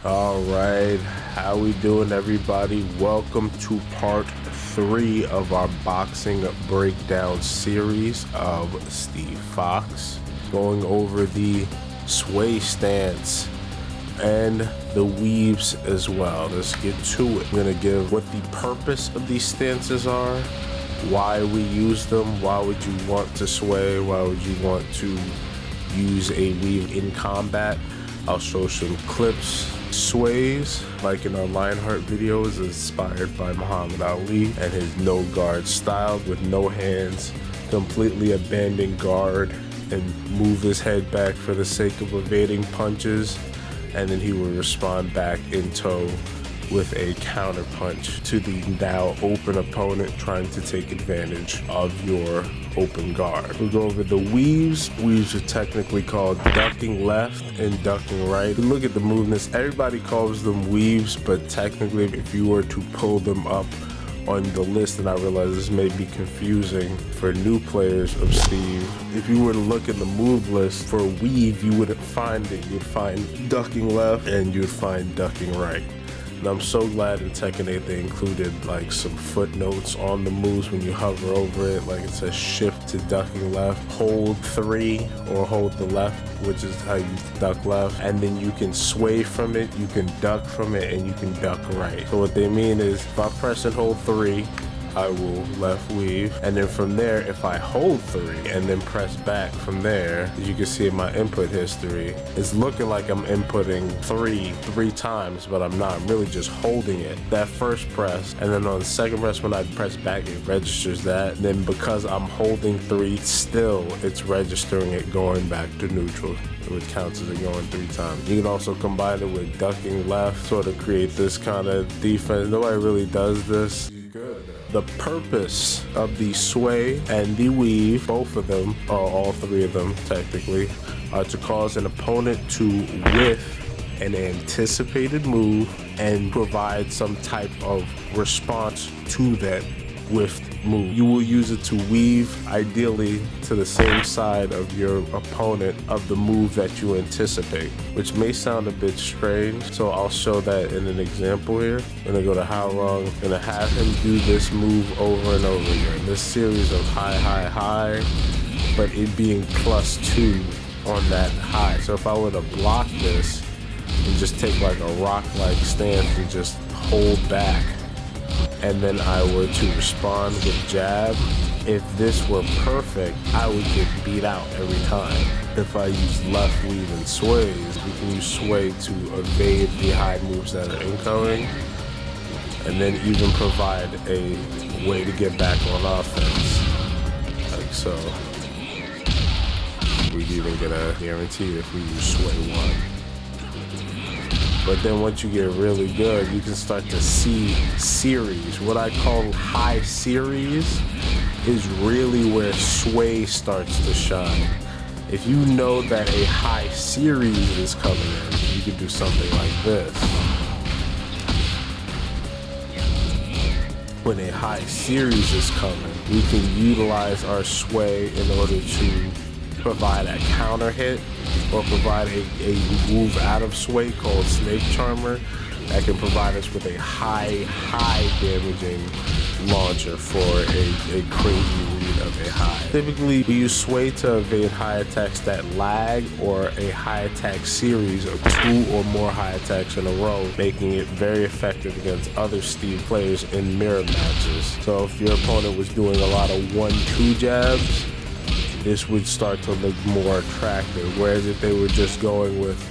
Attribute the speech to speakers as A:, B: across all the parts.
A: All right, how we doing, everybody? Welcome to part 3 of our boxing breakdown series of Steve Fox, going over the sway stance and the weaves as well. Let's get to it. I'm gonna give what the purpose of these stances are, why we use them, why would you want to sway, why would you want to use a weave in combat. I'll show some clips. Sways, like in our Lionheart video, is inspired by Muhammad Ali and his no guard style with no hands, completely abandon guard and move his head back for the sake of evading punches, and then he will respond back in tow with a counter punch to the now open opponent trying to take advantage of your open guard. We'll go over the weaves. Weaves are technically called ducking left and ducking right. Look at the movements. Everybody calls them weaves, but technically if you were to pull them up on the list, and I realize this may be confusing for new players of Steve, if you were to look in the move list for weave, you wouldn't find it. You'd find ducking left and you'd find ducking right. And I'm so glad in Tekken 8 they included like some footnotes on the moves when you hover over it. Like it says shift to ducking left, hold 3 or hold the left, which is how you duck left. And then you can sway from it, you can duck from it, and you can duck right. So what they mean is if I press and hold 3, I will left weave, and then from there if I hold 3 and then press back from there, as you can see in my input history, it's looking like I'm inputting 3 times, but I'm not. I'm really just holding it, that first press, and then on the second press when I press back it registers that, and then because I'm holding 3 still, it's registering it going back to neutral, which counts as it going 3 times. You can also combine it with ducking left, sort of create this kind of defense. Nobody really does this. The purpose of the sway and the weave, both of them, or all 3 of them technically, are to cause an opponent to whiff an anticipated move and provide some type of response to that whiffed move. You will use it to weave, ideally to the same side of your opponent of the move that you anticipate, which may sound a bit strange, so I'll show that in an example here. I'm gonna go to how wrong. I'm gonna have him do this move over and over again. This series of high, high, high, but it being +2 on that high. So if I were to block this and just take like a rock-like stance and just hold back, and then I were to respond with jab, if this were perfect, I would get beat out every time. If I use left weave and sways, we can use sway to evade the high moves that are incoming, and then even provide a way to get back on offense, like so. We'd even get a guarantee if we use sway 1. But then once you get really good, you can start to see series. What I call high series is really where sway starts to shine. If you know that a high series is coming in, you can do something like this. When a high series is coming, we can utilize our sway in order to provide a counter hit or provide a move out of sway called Snake Charmer that can provide us with a high damaging launcher for a crazy read of a high. Typically we use sway to evade high attacks that lag or a high attack series of 2 or more high attacks in a row, making it very effective against other Steve players in mirror matches. So if your opponent was doing a lot of 1-2 jabs, this would start to look more attractive. Whereas if they were just going with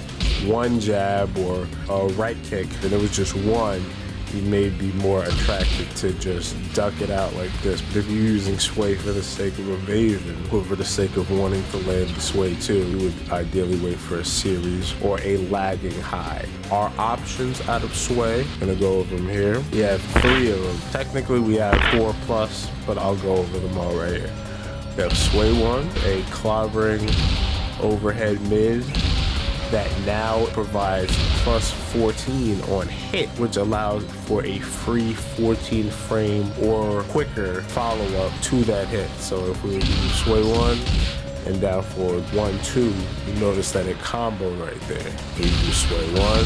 A: 1 jab or a right kick and it was just 1, you may be more attracted to just duck it out like this. But if you're using sway for the sake of evasion or for the sake of wanting to land the sway too, you would ideally wait for a series or a lagging high. Our options out of sway, I'm gonna go over them here. We have 3 of them. Technically we have 4+, but I'll go over them all right here. We have sway 1, a clobbering overhead mid that now provides +14 on hit, which allows for a free 14 frame or quicker follow-up to that hit. So if we use sway 1 and down forward 1-2, you notice that it combo right there. We use sway 1,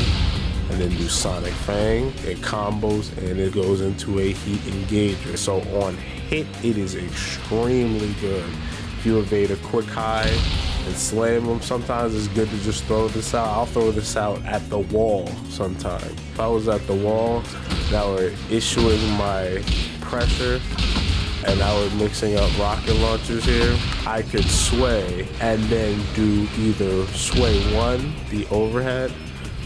A: and then do Sonic Fang. It combos and it goes into a heat engager. So on hit, it is extremely good. If you evade a quick high and slam them, sometimes it's good to just throw this out. I'll throw this out at the wall sometimes. If I was at the wall, now we're issuing my pressure and now we're mixing up rocket launchers here, I could sway and then do either sway 1, the overhead,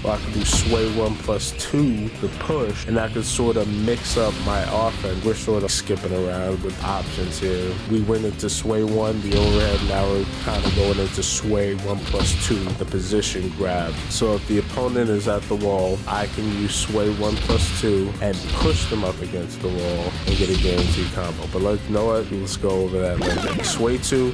A: or I could do sway 1 plus 2, the push, and I could sort of mix up my offense. We're sort of skipping around with options here. We went into sway 1, the overhead, now we're kind of going into sway 1 plus 2, the position grab. So if the opponent is at the wall, I can use sway 1 plus 2 and push them up against the wall and get a guaranteed combo. But you know what? Let's go over that later. Sway 2,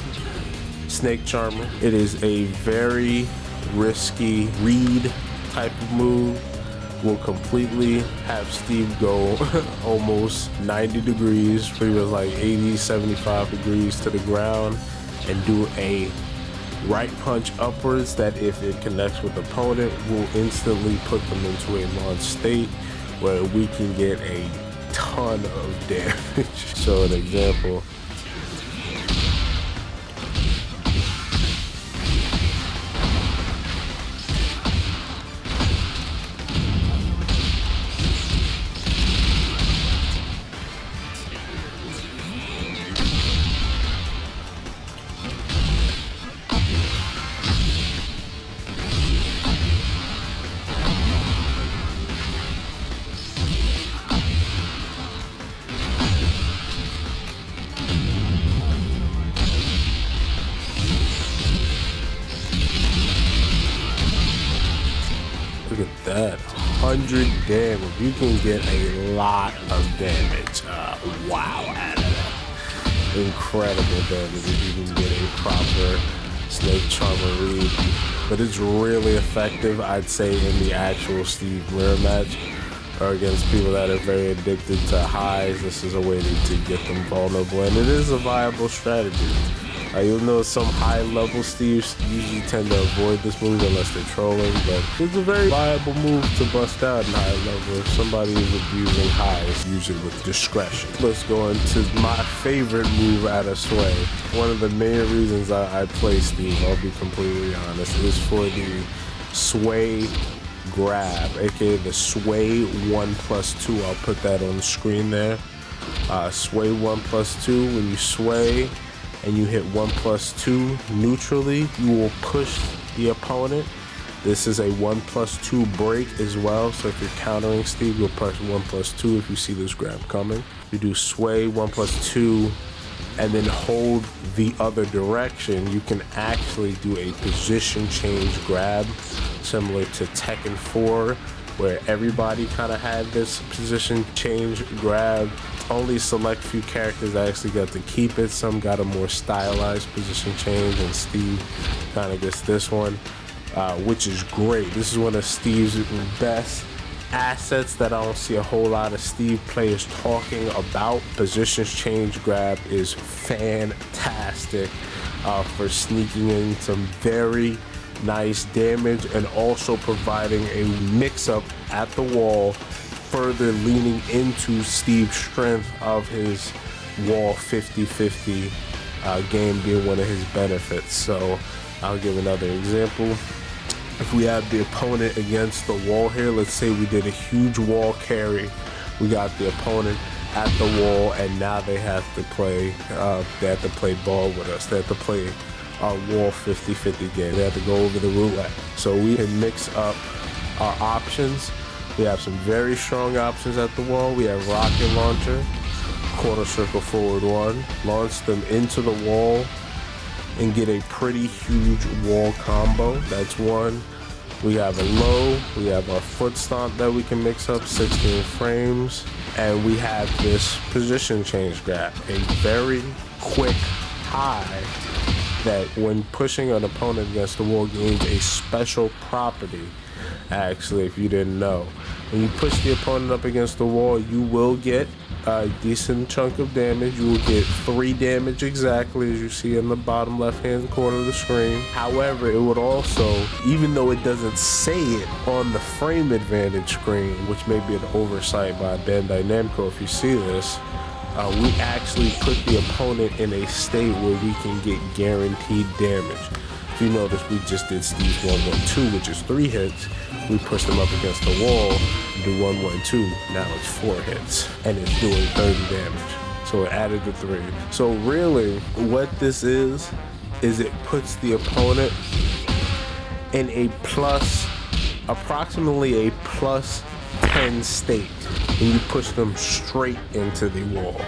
A: Snake Charmer. It is a very risky read type of move. Will completely have Steve go almost 90 degrees, pretty much like 80, 75 degrees to the ground, and do a right punch upwards that if it connects with the opponent will instantly put them into a launch state where we can get a ton of damage. So an example, look at that, 100 damage. You can get a lot of damage. Wow, out of that. Incredible damage if you can get a proper Snake Charmer read. But it's really effective, I'd say, in the actual Steve mirror match or against people that are very addicted to highs. This is a way to get them vulnerable, and it is a viable strategy. You'll know some high-level Steves usually tend to avoid this move unless they're trolling, but it's a very viable move to bust out in high level if somebody is abusing highs, usually with discretion. Let's go into my favorite move out of Sway. One of the main reasons I play Steve, I'll be completely honest, is for the Sway grab, aka the Sway 1 plus 2. I'll put that on the screen there. Sway 1 plus 2, when you sway and you hit 1 plus 2 neutrally, you will push the opponent. This is a 1 plus 2 break as well, so if you're countering Steve, you'll press 1 plus 2 if you see this grab coming. You do sway 1 plus 2 and then hold the other direction. You can actually do a position change grab similar to Tekken 4, where everybody kind of had this position change grab. Only select few characters actually got to keep it. Some got a more stylized position change, and Steve kind of gets this one, which is great. This is one of Steve's best assets that I don't see a whole lot of Steve players talking about. Positions change grab is fantastic for sneaking in some very nice damage and also providing a mix-up at the wall, further leaning into Steve's strength of his wall 50-50 game being one of his benefits. So I'll give another example. If we have the opponent against the wall here, let's say we did a huge wall carry, we got the opponent at the wall, and now they have to play ball with us. They have to play our wall 50-50 game. They have to go over the roulette. So we can mix up our options. We have some very strong options at the wall. We have rocket launcher, quarter circle forward 1, launch them into the wall and get a pretty huge wall combo. That's one. We have a low, we have our foot stomp that we can mix up, 16 frames, and we have this position change grab, a very quick high that when pushing an opponent against the wall gains a special property. Actually, if you didn't know, when you push the opponent up against the wall, you will get a decent chunk of damage. You will get 3 damage exactly, as you see in the bottom left-hand corner of the screen. However, it would also, even though it doesn't say it on the frame advantage screen, which may be an oversight by Bandai Namco if you see this, we actually put the opponent in a state where we can get guaranteed damage. If you notice, we just did Steve's 1-1-2, which is 3 hits. We pushed him up against the wall, do 1-1-2. Now it's 4 hits, and it's doing 30 damage. So it added the 3. So really, what this is it puts the opponent in a approximately a +10 state, and you push them straight into the wall.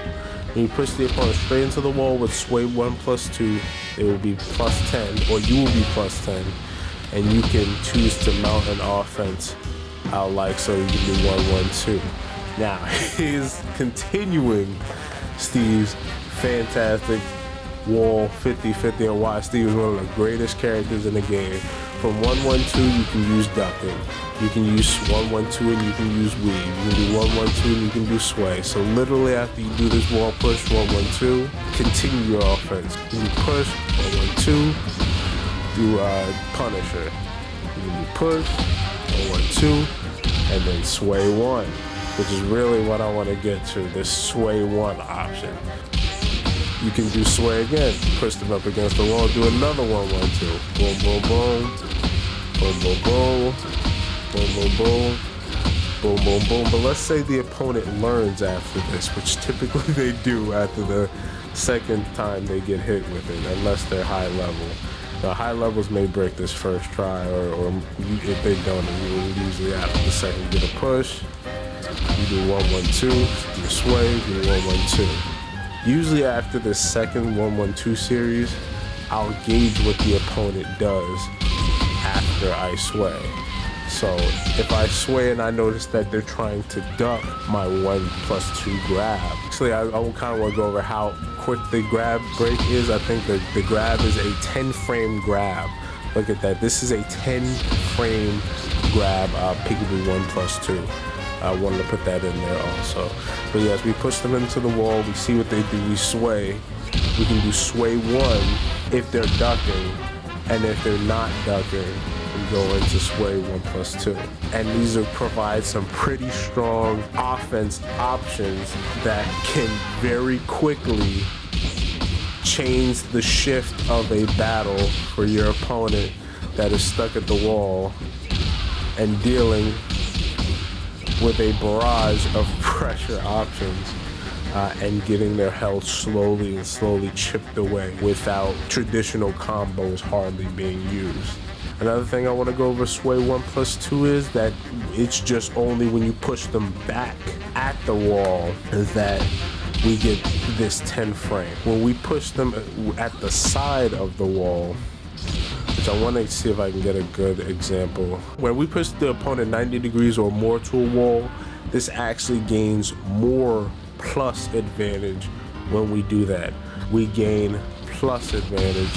A: When you push the opponent straight into the wall with sway 1+2, it will be +10, or you will be +10, and you can choose to mount an offense out like so. You can do 1-1-2. Now he's continuing Steve's fantastic wall 50-50 and why Steve is one of the greatest characters in the game. From 1-1-2, you can use ducking. You can use 1-1-2 and you can use weave. You can do 1-1-2 and you can do sway. So literally after you do this wall push 1-1-2, continue your offense. You can push 1-1-2, do Punisher. You can do push 1-1-2, and then sway 1, which is really what I want to get to, this sway 1 option. You can do sway again, push them up against the wall, do another 1-1-2. Boom, boom, boom. Boom, boom, boom. Boom, boom, boom. Boom, boom, boom. But let's say the opponent learns after this, which typically they do after the second time they get hit with it, unless they're high level. Now, high levels may break this first try, or if they don't, you usually after the second you get a push. You do 1-1-2, do sway, do 1-1-2. Usually after the second 1-1-2 series, I'll gauge what the opponent does after I sway. So if I sway and I notice that they're trying to duck my 1+2 grab, actually I kind of want to go over how quick the grab break is. I think the grab is a 10 frame grab. Look at that. This is a 10 frame grab, peekaboo 1+2. I wanted to put that in there also. But yes, we push them into the wall. We see what they do. We sway. We can do sway 1 if they're ducking, and if they're not ducking, we go into sway 1+2. And these will provide some pretty strong offense options that can very quickly change the shift of a battle for your opponent that is stuck at the wall and dealing with a barrage of pressure options and getting their health slowly chipped away without traditional combos hardly being used. Another thing I want to go over sway 1+2 is that it's just only when you push them back at the wall that we get this 10 frame. When we push them at the side of the wall, which I want to see if I can get a good example. When we push the opponent 90 degrees or more to a wall, this actually gains more plus advantage when we do that. We gain plus advantage.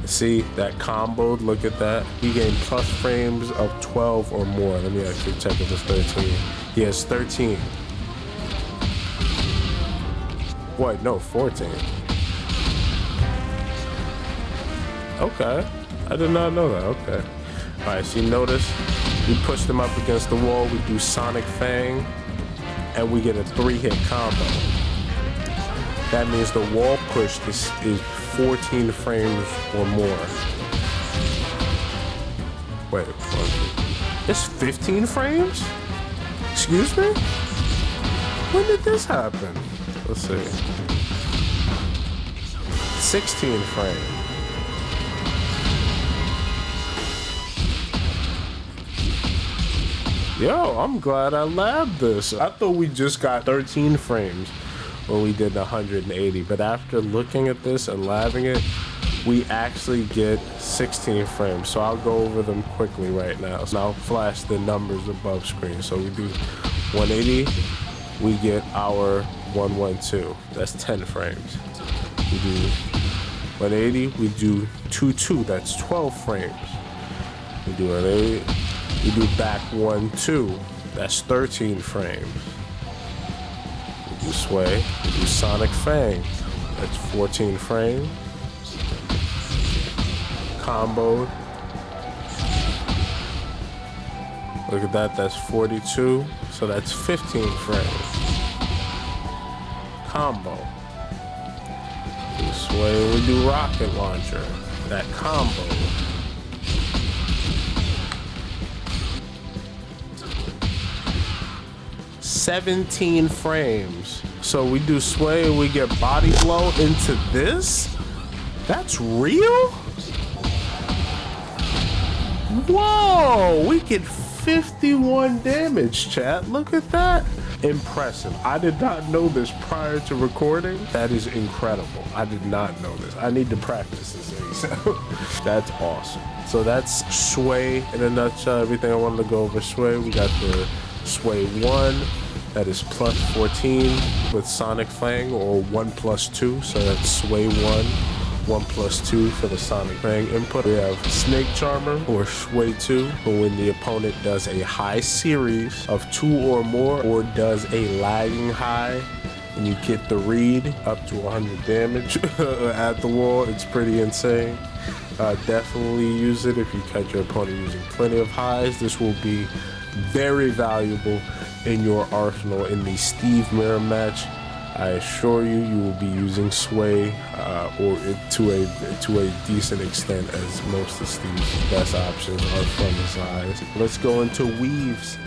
A: See that combo? Look at that. We gain plus frames of 12 or more. Let me actually check if it's 13. Yes, 13. Wait, no, 14. Okay, I did not know that. Okay. All right, so you notice we push them up against the wall, we do Sonic Fang, and we get a 3-hit combo. That means the wall push is 14 frames or more. Wait, it's 15 frames? Excuse me? When did this happen? Let's see. 16 frames. Yo, I'm glad I labbed this. I thought we just got 13 frames when we did 180, but after looking at this and labbing it, we actually get 16 frames. So I'll go over them quickly right now. So I'll flash the numbers above screen. So we do 180, we get our 112. That's 10 frames. We do 180, we do 2-2. That's 12 frames. We do 180. We do back 1-2. That's 13 frames. do Sway, we do Sonic Fang. That's 14 frames. Comboed. Look at that, that's 42. So that's 15 frames. Combo. We Sway, we do Rocket Launcher. That combo. "17 frames. So we do Sway and we get Body Blow into this? That's real? Whoa, we get 51 damage, chat. Look at that. Impressive. I did not know this prior to recording. That is incredible. I did not know this. I need to practice this thing. So that's awesome. So that's Sway in a nutshell. Everything I wanted to go over Sway. We got the Sway 1. That is plus 14 with Sonic Fang, or 1 plus 2. So that's Sway 1. 1 plus 2 for the Sonic Fang input. We have Snake Charmer, or Sway 2, when the opponent does a high series of 2 or more, or does a lagging high, and you get the read up to 100 damage at the wall. It's pretty insane. Definitely use it if you catch your opponent using plenty of highs. This will be very valuable in your arsenal in the Steve mirror match. I assure you, you will be using Sway or to a decent extent, as most of Steve's best options are from his eyes. Let's go into weaves.